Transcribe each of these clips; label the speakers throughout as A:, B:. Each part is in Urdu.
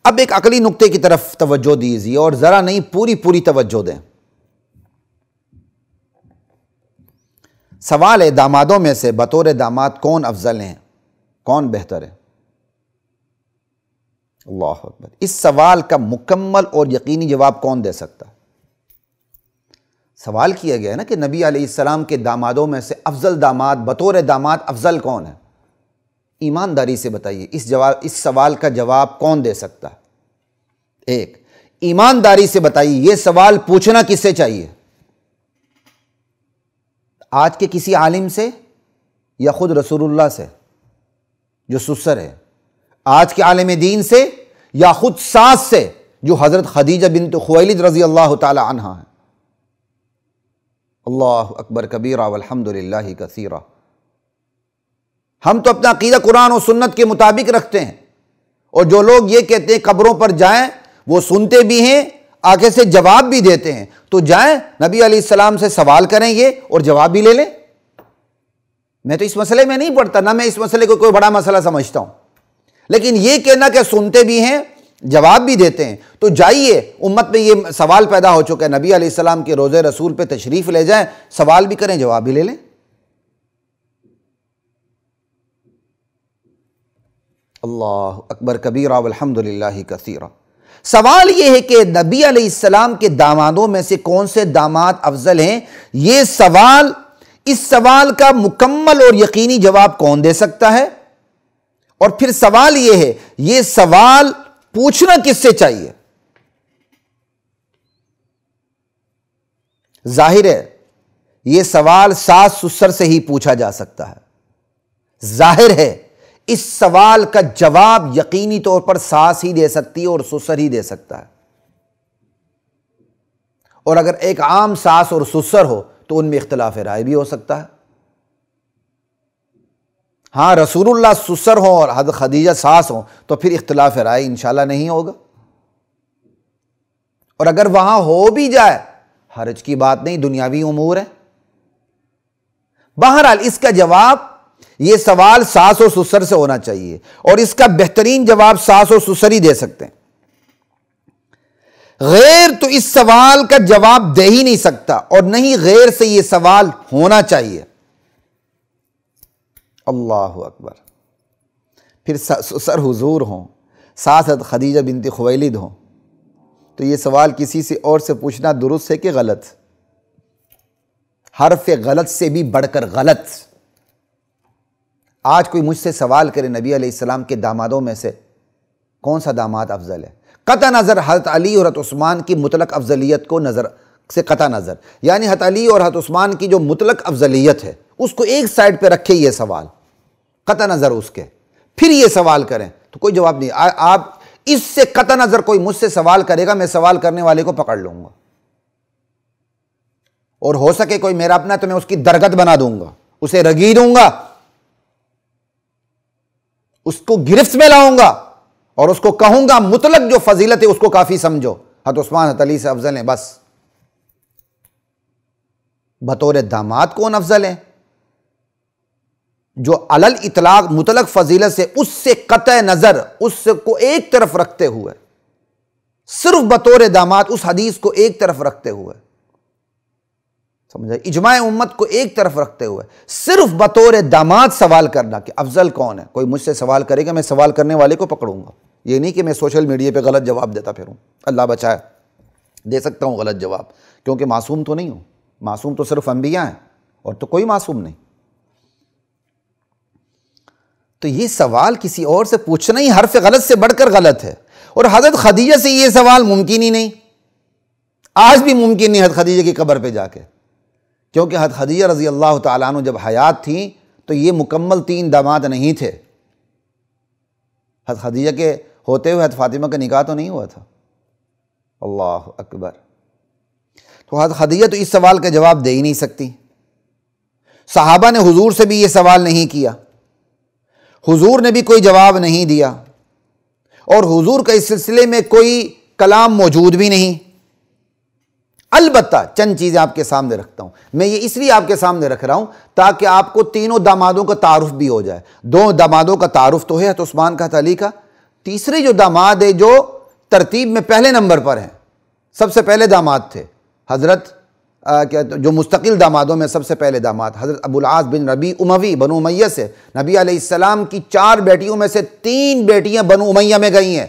A: اب ایک عقلی نقطے کی طرف توجہ دیجیے، اور ذرا نہیں پوری توجہ دیں۔ سوال ہے دامادوں میں سے بطور داماد کون افضل ہیں، کون بہتر ہے؟ اللہ اکبر۔ اس سوال کا مکمل اور یقینی جواب کون دے سکتا ہے؟ سوال کیا گیا ہے نا کہ نبی علیہ السلام کے دامادوں میں سے افضل داماد، بطور داماد افضل کون ہے؟ ایمانداری سے بتائیے اس سوال کا جواب کون دے سکتا ہے؟ ایک، ایمانداری سے بتائیے یہ سوال پوچھنا کس سے چاہیے؟ آج کے کسی عالم سے یا خود رسول اللہ سے جو سسر ہے؟ آج کے عالم دین سے یا خود ساس سے جو حضرت خدیجہ بنت خویلد رضی اللہ تعالی عنہا ہے؟ اللہ اکبر کبیرہ والحمد للہ کثیرہ۔ ہم تو اپنا عقیدہ قرآن و سنت کے مطابق رکھتے ہیں، اور جو لوگ یہ کہتے ہیں قبروں پر جائیں، وہ سنتے بھی ہیں، آگے سے جواب بھی دیتے ہیں، تو جائیں نبی علیہ السلام سے سوال کریں یہ اور جواب بھی لے لیں۔ میں تو اس مسئلے میں نہیں پڑھتا، نہ میں اس مسئلے کو کوئی بڑا مسئلہ سمجھتا ہوں، لیکن یہ کہنا کہ سنتے بھی ہیں جواب بھی دیتے ہیں، تو جائیے، امت میں یہ سوال پیدا ہو چکا ہے، نبی علیہ السلام کے روضہ رسول پہ تشریف لے جائیں، سوال بھی کریں جواب بھی لے لیں۔ اللہ اکبر کبیرہ والحمد للہ کثیرہ۔ سوال یہ ہے کہ نبی علیہ السلام کے دامادوں میں سے کون سے داماد افضل ہیں، یہ سوال، اس سوال کا مکمل اور یقینی جواب کون دے سکتا ہے؟ اور پھر سوال یہ ہے، یہ سوال پوچھنا کس سے چاہیے؟ ظاہر ہے یہ سوال ساس سسر سے ہی پوچھا جا سکتا ہے، ظاہر ہے اس سوال کا جواب یقینی طور پر ساس ہی دے سکتی ہے اور سسر ہی دے سکتا ہے، اور اگر ایک عام ساس اور سسر ہو تو ان میں اختلاف رائے بھی ہو سکتا ہے۔ ہاں رسول اللہ سسر ہوں اور حضرت خدیجہ ساس ہوں تو پھر اختلاف رائے انشاءاللہ نہیں ہوگا، اور اگر وہاں ہو بھی جائے حرج کی بات نہیں، دنیاوی امور ہے۔ بہرحال اس کا جواب، یہ سوال ساس اور سسر سے ہونا چاہیے، اور اس کا بہترین جواب ساس اور سسر ہی دے سکتے ہیں، غیر تو اس سوال کا جواب دے ہی نہیں سکتا، اور نہیں غیر سے یہ سوال ہونا چاہیے۔ اللہ اکبر۔ پھر سسر حضور ہوں، ساس حضرت خدیجہ بنت خویلد ہوں، تو یہ سوال کسی سے اور سے پوچھنا درست ہے کہ غلط؟ حرف غلط سے بھی بڑھ کر غلط۔ آج کوئی مجھ سے سوال کرے نبی علیہ السلام کے دامادوں میں سے کون سا داماد افضل ہے، قطع نظر حضرت علی اور حضرت عثمان کی مطلق افضلیت کو نظر سے قطع نظر، یعنی حضرت علی اور حضرت عثمان کی جو مطلق افضلیت ہے اس کو ایک سائڈ پہ رکھے یہ سوال، قطع نظر اس کے، پھر یہ سوال کریں تو کوئی جواب نہیں۔ آپ اس سے قطع نظر کوئی مجھ سے سوال کرے گا، میں سوال کرنے والے کو پکڑ لوں گا، اور ہو سکے کوئی میرا اپنا تو میں اس کی درگت بنا دوں گا، اسے رگی دوں گا، اس کو گرفت میں لاؤں گا، اور اس کو کہوں گا مطلق جو فضیلت ہے اس کو کافی سمجھو، حضرت عثمان حضرت علی سے افضل ہیں بس۔ بطور داماد کون افضل ہے؟ جو علل اطلاق مطلق فضیلت سے، اس سے قطع نظر، اس کو ایک طرف رکھتے ہوئے، صرف بطور داماد اس حدیث کو ایک طرف رکھتے ہوئے، سمجھا، اجماع امت کو ایک طرف رکھتے ہوئے صرف بطور داماد سوال کرنا کہ افضل کون ہے۔ کوئی مجھ سے سوال کرے گا، میں سوال کرنے والے کو پکڑوں گا، یہ نہیں کہ میں سوشل میڈیا پہ غلط جواب دیتا پھروں، اللہ بچائے، دے سکتا ہوں غلط جواب، کیونکہ معصوم تو نہیں ہوں، معصوم تو صرف انبیاء ہیں، اور تو کوئی معصوم نہیں۔ تو یہ سوال کسی اور سے پوچھنا ہی حرف غلط سے بڑھ کر غلط ہے، اور حضرت خدیجہ سے یہ سوال ممکن ہی نہیں، آج بھی ممکن نہیں حضرت خدیجہ کی قبر پہ جا کے، کیونکہ حضرت خدیجہ رضی اللہ تعالیٰ عنہ جب حیات تھیں تو یہ مکمل 3 داماد نہیں تھے، حضرت خدیجہ کے ہوتے ہوئے حضرت فاطمہ کا نکاح تو نہیں ہوا تھا۔ اللہ اکبر۔ تو حضرت خدیجہ تو اس سوال کا جواب دے ہی نہیں سکتی، صحابہ نے حضور سے بھی یہ سوال نہیں کیا، حضور نے بھی کوئی جواب نہیں دیا، اور حضور کا اس سلسلے میں کوئی کلام موجود بھی نہیں۔ البتہ چند چیزیں آپ کے سامنے رکھتا ہوں، میں یہ اس لیے آپ کے سامنے رکھ رہا ہوں تاکہ آپ کو تینوں دامادوں کا تعارف بھی ہو جائے۔ 2 دامادوں کا تعارف تو ہے حضرت عثمان کا، حضرت علی کا، تیسرے جو داماد ہے جو ترتیب میں پہلے نمبر پر ہیں، سب سے پہلے داماد تھے حضرت جو مستقل دامادوں میں سب سے پہلے داماد حضرت ابو العاص بن ربیع اموی بنو امیہ سے، نبی علیہ السلام کی 4 بیٹیوں میں سے 3 بیٹیاں بنو امیہ میں گئی ہیں۔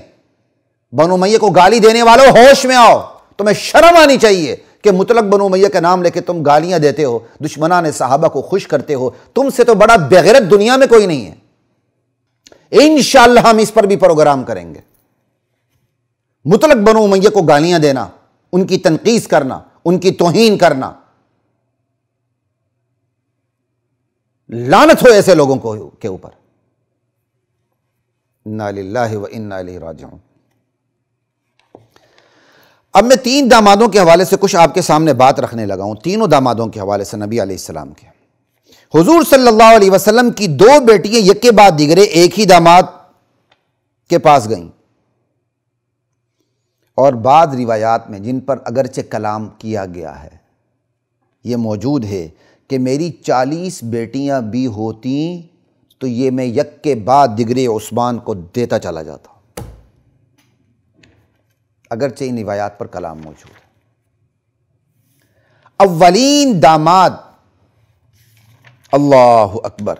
A: بنو امیہ کو گالی دینے والوں ہوش میں آؤ، تمہیں شرم آنی چاہیے کہ مطلق بنو امیہ کا نام لے کے تم گالیاں دیتے ہو، دشمنان صحابہ کو خوش کرتے ہو، تم سے تو بڑا بغیرت دنیا میں کوئی نہیں ہے۔ انشاءاللہ ہم اس پر بھی پروگرام کریں گے۔ مطلق بنو امیہ کو گالیاں دینا، ان کی تنقیص کرنا، ان کی توہین کرنا، لعنت ہو ایسے لوگوں کے اوپر۔ انا للہ و انا الیہ راجعون۔ اب میں 3 دامادوں کے حوالے سے کچھ آپ کے سامنے بات رکھنے لگا ہوں، تینوں دامادوں کے حوالے سے نبی علیہ السلام کے۔ حضور صلی اللہ علیہ وسلم کی 2 بیٹیاں یک کے بعد دیگرے ایک ہی داماد کے پاس گئیں، اور بعض روایات میں جن پر اگرچہ کلام کیا گیا ہے یہ موجود ہے کہ میری 40 بیٹیاں بھی ہوتیں تو یہ میں یک کے بعد دیگرے عثمان کو دیتا چلا جاتا، اگرچہ ان روایات پر کلام موجود ہے۔ اولین داماد، اللہ اکبر،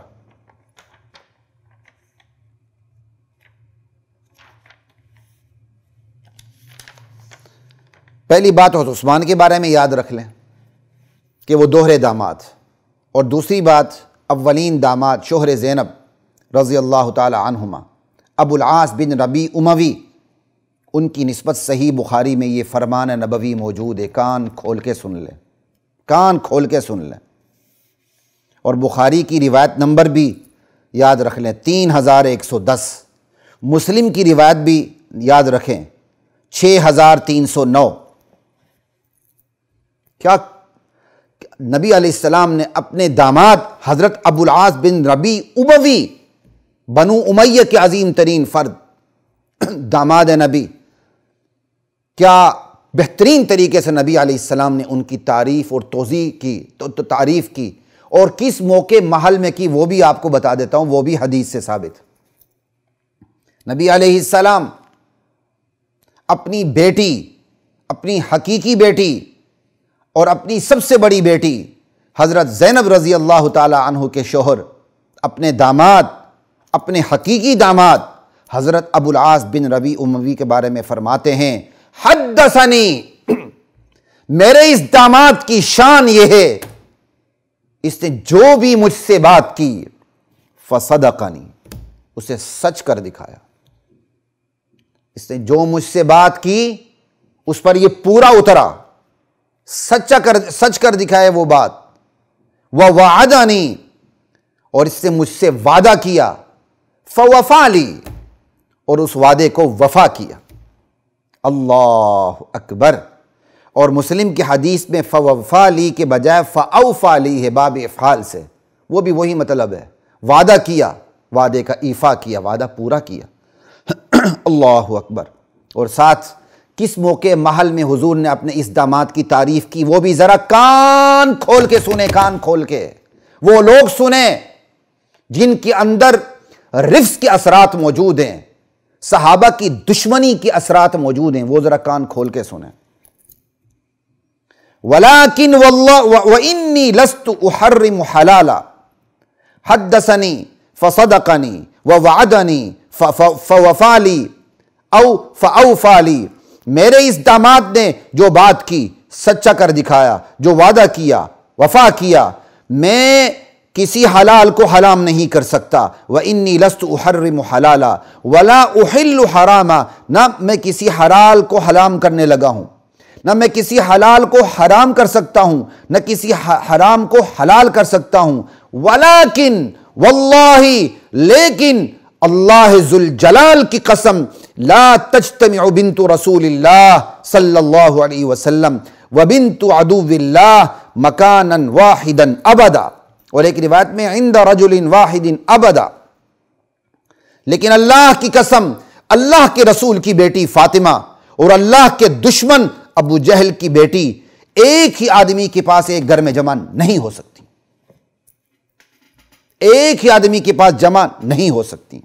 A: پہلی بات حضرت عثمان کے بارے میں یاد رکھ لیں کہ وہ دوہرے داماد، اور دوسری بات اولین داماد شوہر زینب رضی اللہ تعالی عنہما ابو العاص بن ربیع اموی، ان کی نسبت صحیح بخاری میں یہ فرمان نبوی موجود ہے، کان کھول کے سن لیں، کان کھول کے سن لیں۔ اور بخاری کی روایت نمبر بھی یاد رکھ لیں 3110، مسلم کی روایت بھی یاد رکھیں 6309۔ کیا نبی علیہ السلام نے اپنے داماد حضرت ابو العاص بن ربیع اموی بنو امیہ کے عظیم ترین فرد داماد نبی، کیا بہترین طریقے سے نبی علیہ السلام نے ان کی تعریف اور توضیح کی، تعریف کی، اور کس موقع محل میں کی وہ بھی آپ کو بتا دیتا ہوں، وہ بھی حدیث سے ثابت۔ نبی علیہ السلام اپنی بیٹی، اپنی حقیقی بیٹی اور اپنی سب سے بڑی بیٹی حضرت زینب رضی اللہ تعالی عنہ کے شوہر، اپنے داماد، اپنے حقیقی داماد حضرت ابو العاص بن ربیع اموی کے بارے میں فرماتے ہیں، حدثنی، میرے اس داماد کی شان یہ ہے اس نے جو بھی مجھ سے بات کی فصدقنی، اسے سچ کر دکھایا، اس نے جو مجھ سے بات کی اس پر یہ پورا اترا، سچ کر دکھائے وہ بات، ووعدنی، اور اس نے مجھ سے وعدہ کیا، فوفا لی، اور اس وعدے کو وفا کیا۔ اللہ اکبر۔ اور مسلم کی حدیث میں فوفا لی کے بجائے فاوفا لی ہے، باب افعال سے، وہ بھی وہی مطلب ہے، وعدہ کیا، وعدے کا ایفا کیا، وعدہ پورا کیا۔ اللہ اکبر۔ اور ساتھ کس موقع محل میں حضور نے اپنے اس داماد کی تعریف کی وہ بھی ذرا کان کھول کے سنیں، کان کھول کے، وہ لوگ سنیں جن کے اندر رفض کے اثرات موجود ہیں، صحابہ کی دشمنی کے اثرات موجود ہیں، وہ ذرا کان کھول کے سنیں۔ وَلَكِنْ وَإِنِّي لَسْتُ أُحَرِّمُ حَلَالًا حَدَّثَنِي فَصَدَقَنِي وَوَعَدَنِي فَوَفَا لِي أَوْ فَأَوْفَا لِي، میرے اس داماد نے جو بات کی سچا کر دکھایا، جو وعدہ کیا وفا کیا، میں کسی حلال کو حرام نہیں کر سکتا، وَإِنِّي لَسْتُ أُحَرِّمُ حَلَالًا وَلَا أُحِلُّ حَرَامًا، نہ میں کسی حلال کو حرام کرنے لگا ہوں، نہ میں کسی حلال کو حرام کر سکتا ہوں، نہ کسی حرام کو حلال کر سکتا ہوں، ولیکن واللہ، لیکن اللہ ذوالجلال کی قسم، لا تجتمع بنت رسول اللہ صلی اللہ علیہ وسلم وبنت عدو اللہ مکانا واحدا ابدا، اور ایک روایت میں عند رجل واحد ابدا، لیکن اللہ کی قسم، اللہ کے رسول کی بیٹی فاطمہ اور اللہ کے دشمن ابو جہل کی بیٹی ایک ہی آدمی کے پاس ایک گھر میں جمع نہیں ہو سکتی، ایک ہی آدمی کے پاس جمع نہیں ہو سکتی۔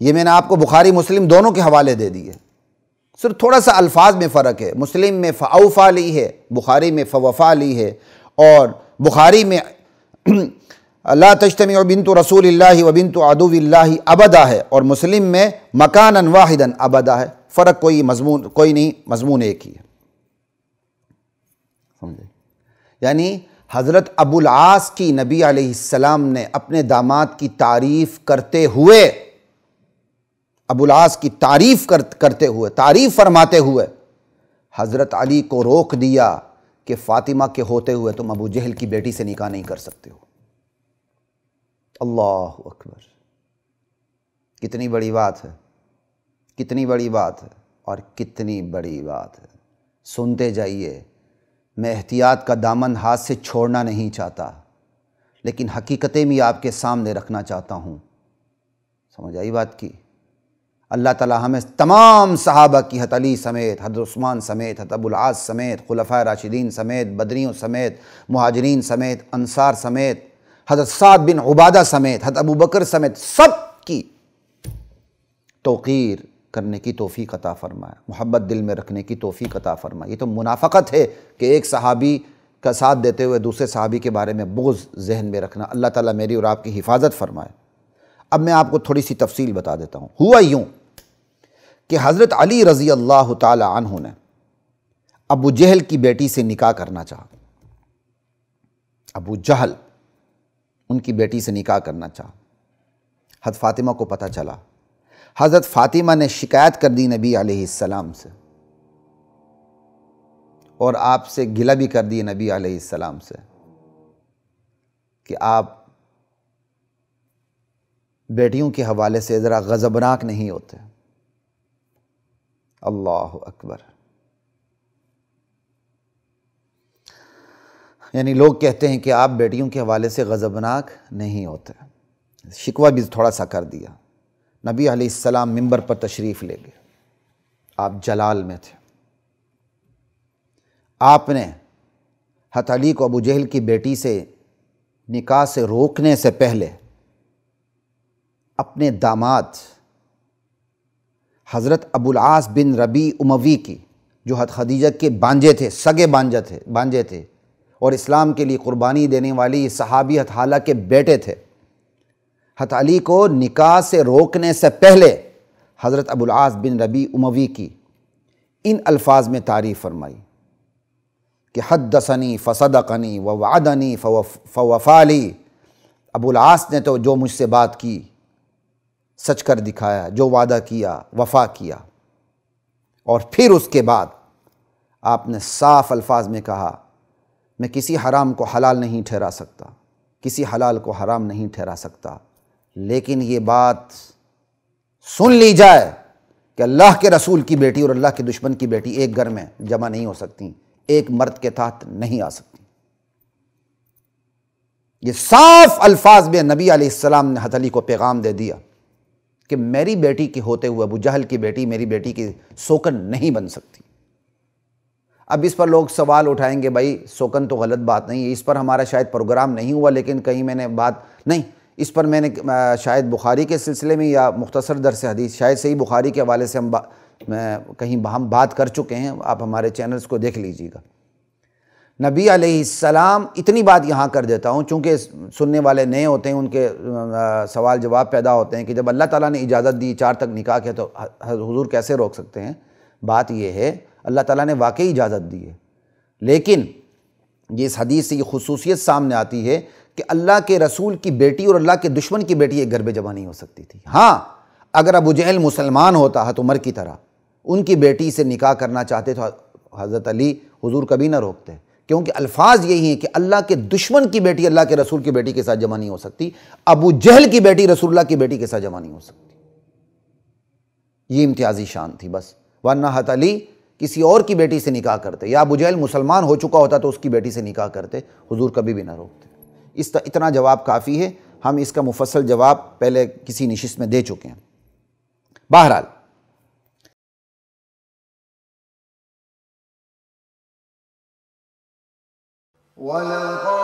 A: یہ میں نے آپ کو بخاری مسلم دونوں کے حوالے دے دیے، صرف تھوڑا سا الفاظ میں فرق ہے، مسلم میں فاوفا لی ہے، بخاری میں فوفا لی ہے، اور بخاری میں لا تجتمع بنت رسول اللہ و بنت عدو اللہ ابدا ہے، اور مسلم میں مکانا واحدا ابدا ہے۔ فرق کوئی مضمون کوئی نہیں، مضمون ایک ہی ہے، سمجھے؟ یعنی حضرت ابو العاص کی نبی علیہ السلام نے اپنے داماد کی تعریف کرتے ہوئے، ابو العاص کی تعریف کرتے ہوئے، تعریف فرماتے ہوئے حضرت علی کو روک دیا کہ فاطمہ کے ہوتے ہوئے تم ابو جہل کی بیٹی سے نکاح نہیں کر سکتے ہو۔ اللہ اکبر، کتنی بڑی بات ہے، کتنی بڑی بات ہے، اور کتنی بڑی بات ہے۔ سنتے جائیے، میں احتیاط کا دامن ہاتھ سے چھوڑنا نہیں چاہتا، لیکن حقیقتیں بھی آپ کے سامنے رکھنا چاہتا ہوں، سمجھ آئی بات کی؟ اللہ تعالی ہمیں تمام صحابہ کی، حضرت علی سمیت، حضرت عثمان سمیت، حضرت ابو العاص سمیت، خلفائے راشدین سمیت، بدریوں سمیت، مہاجرین سمیت، انصار سمیت، حضرت سعد بن عبادہ سمیت، حضرت ابو بکر سمیت، سب کی توقیر کرنے کی توفیق عطا فرمائے، محبت دل میں رکھنے کی توفیق عطا فرمائے۔ یہ تو منافقت ہے کہ ایک صحابی کا ساتھ دیتے ہوئے دوسرے صحابی کے بارے میں بغض ذہن میں رکھنا۔ اللہ تعالیٰ میری اور آپ کی حفاظت فرمائے۔ اب میں آپ کو تھوڑی سی تفصیل بتا دیتا ہوں۔ ہوا یوں کہ حضرت علی رضی اللہ تعالی عنہ نے ابو جہل کی بیٹی سے نکاح کرنا چاہا، ابو جہل ان کی بیٹی سے نکاح کرنا چاہا۔ حضرت فاطمہ کو پتہ چلا، حضرت فاطمہ نے شکایت کر دی نبی علیہ السلام سے، اور آپ سے گلہ بھی کر دی نبی علیہ السلام سے کہ آپ بیٹیوں کے حوالے سے ذرا غضبناک نہیں ہوتے۔ اللہ اکبر، یعنی لوگ کہتے ہیں کہ آپ بیٹیوں کے حوالے سے غضبناک نہیں ہوتے، شکوہ بھی تھوڑا سا کر دیا۔ نبی علیہ السلام منبر پر تشریف لے گئے، آپ جلال میں تھے، آپ نے حضرت علی کو ابو جہل کی بیٹی سے نکاح سے روکنے سے پہلے اپنے داماد حضرت ابو العاص بن ربیع اموی کی، جو حضرت خدیجہ کے بانجے تھے، سگے بانجے تھے، اور اسلام کے لیے قربانی دینے والی صحابی حضرت حالہ کے بیٹے تھے، حضرت علی کو نکاح سے روکنے سے پہلے حضرت ابو العاص بن ربیع اموی کی ان الفاظ میں تعریف فرمائی کہ حدثنی فصدقنی ووعدنی فوفا لی، ابو العاص نے تو جو مجھ سے بات کی سچ کر دکھایا، جو وعدہ کیا وفا کیا۔ اور پھر اس کے بعد آپ نے صاف الفاظ میں کہا، میں کسی حرام کو حلال نہیں ٹھہرا سکتا، کسی حلال کو حرام نہیں ٹھہرا سکتا، لیکن یہ بات سن لی جائے کہ اللہ کے رسول کی بیٹی اور اللہ کے دشمن کی بیٹی ایک گھر میں جمع نہیں ہو سکتی، ایک مرد کے تحت نہیں آ سکتی۔ یہ صاف الفاظ میں نبی علیہ السلام نے حضرت علی کو پیغام دے دیا کہ میری بیٹی کے ہوتے ہوئے ابو جہل کی بیٹی میری بیٹی کی سوکن نہیں بن سکتی۔ اب اس پر لوگ سوال اٹھائیں گے، بھائی سوکن تو غلط بات نہیں ہے، اس پر ہمارا شاید پروگرام نہیں ہوا، لیکن کہیں میں نے بات نہیں، اس پر میں نے شاید بخاری کے سلسلے میں یا مختصر درس حدیث شاید صحیح بخاری کے حوالے سے ہم بات کر چکے ہیں، آپ ہمارے چینلز کو دیکھ لیجیے گا۔ نبی علیہ السلام، اتنی بات یہاں کر دیتا ہوں چونکہ سننے والے نئے ہوتے ہیں، ان کے سوال جواب پیدا ہوتے ہیں کہ جب اللہ تعالیٰ نے اجازت دی 4 تک نکاح کے تو حضور کیسے روک سکتے ہیں؟ بات یہ ہے اللہ تعالیٰ نے واقعی اجازت دی ہے، لیکن یہ اس حدیث سے یہ خصوصیت سامنے آتی ہے کہ اللہ کے رسول کی بیٹی اور اللہ کے دشمن کی بیٹی ایک گھر میں جمع نہیں ہو سکتی تھی۔ ہاں اگر ابو جہل مسلمان ہوتا حضرت عمر کی طرح، ان کی بیٹی سے نکاح کرنا چاہتے تو حضرت علی حضور کبھی نہ روکتے، کیونکہ الفاظ یہی ہیں کہ اللہ کے دشمن کی بیٹی اللہ کے رسول کی بیٹی کے ساتھ جمع نہیں ہو سکتی، ابو جہل کی بیٹی رسول اللہ کی بیٹی کے ساتھ جمع نہیں ہو سکتی۔ یہ امتیازی شان تھی بس، ورنہ حضرت علی کسی اور کی بیٹی سے نکاح کرتے، یا ابو جہل مسلمان ہو چکا ہوتا تو اس کی بیٹی سے نکاح کرتے، حضور کبھی بھی نہ روکتے۔ اتنا جواب کافی ہے، ہم اس کا مفصل جواب پہلے کسی نشست میں دے چکے ہیں۔ بہرحال
B: وَلَقَدْ